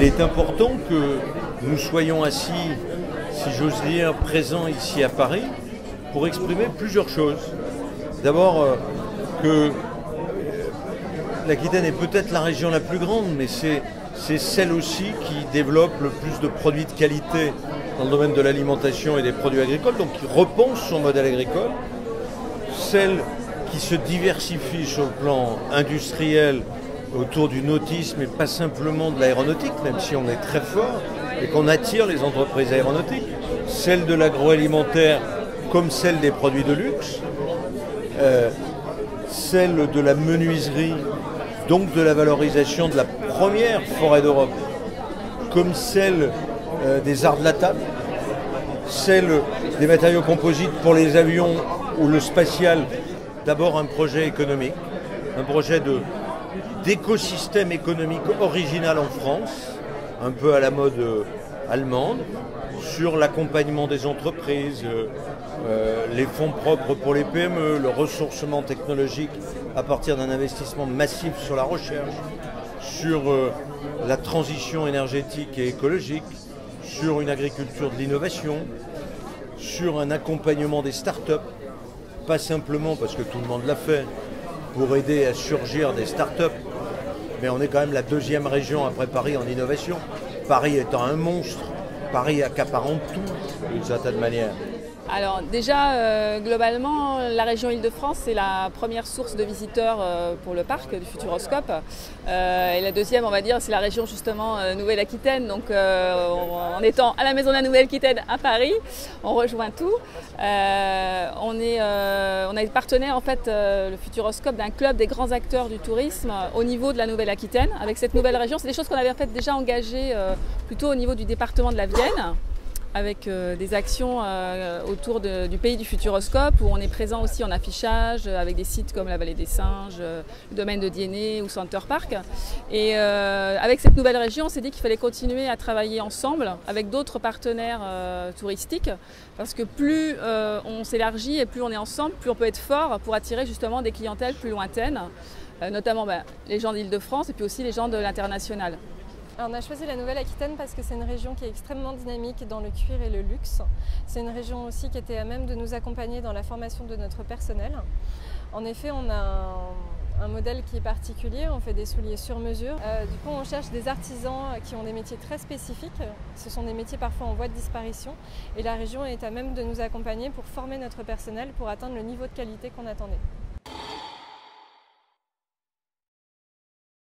est important que nous soyons assis, si j'ose dire, présents ici à Paris pour exprimer plusieurs choses. D'abord, que l'Aquitaine est peut-être la région la plus grande, mais c'est celle aussi qui développe le plus de produits de qualité dans le domaine de l'alimentation et des produits agricoles, donc qui repense son modèle agricole, celle qui se diversifie sur le plan industriel autour du nautisme et pas simplement de l'aéronautique, même si on est très fort et qu'on attire les entreprises aéronautiques, celle de l'agroalimentaire comme celle des produits de luxe, celle de la menuiserie, donc de la valorisation de la première forêt d'Europe, comme celle des arts de la table, celle des matériaux composites pour les avions ou le spatial. D'abord un projet économique, un projet d'écosystème économique original en France, un peu à la mode allemande, sur l'accompagnement des entreprises, les fonds propres pour les PME, le ressourcement technologique à partir d'un investissement massif sur la recherche, sur la transition énergétique et écologique, sur une agriculture de l'innovation, sur un accompagnement des start-up, pas simplement parce que tout le monde l'a fait, pour aider à surgir des start-up, mais on est quand même la deuxième région après Paris en innovation. Paris étant un monstre, Paris accaparant tout d'une certaine manière. Alors déjà, globalement, la région Île-de-France, c'est la première source de visiteurs pour le parc du Futuroscope. Et la deuxième, on va dire, c'est la région justement Nouvelle-Aquitaine. Donc en étant à la Maison de la Nouvelle-Aquitaine à Paris, on rejoint tout. On est partenaire, en fait, le Futuroscope, d'un club des grands acteurs du tourisme au niveau de la Nouvelle-Aquitaine. Avec cette nouvelle région, c'est des choses qu'on avait en fait déjà engagées plutôt au niveau du département de la Vienne, avec des actions autour du pays du Futuroscope, où on est présent aussi en affichage avec des sites comme la Vallée des Singes, le domaine de Diennet ou Center Park. Et avec cette nouvelle région, on s'est dit qu'il fallait continuer à travailler ensemble avec d'autres partenaires touristiques, parce que plus on s'élargit et plus on est ensemble, plus on peut être fort pour attirer justement des clientèles plus lointaines, notamment les gens d'Île-de-France et puis aussi les gens de l'international. Alors on a choisi la Nouvelle-Aquitaine parce que c'est une région qui est extrêmement dynamique dans le cuir et le luxe. C'est une région aussi qui était à même de nous accompagner dans la formation de notre personnel. En effet, on a un modèle qui est particulier, on fait des souliers sur mesure. Du coup, on cherche des artisans qui ont des métiers très spécifiques. Ce sont des métiers parfois en voie de disparition. Et la région est à même de nous accompagner pour former notre personnel pour atteindre le niveau de qualité qu'on attendait.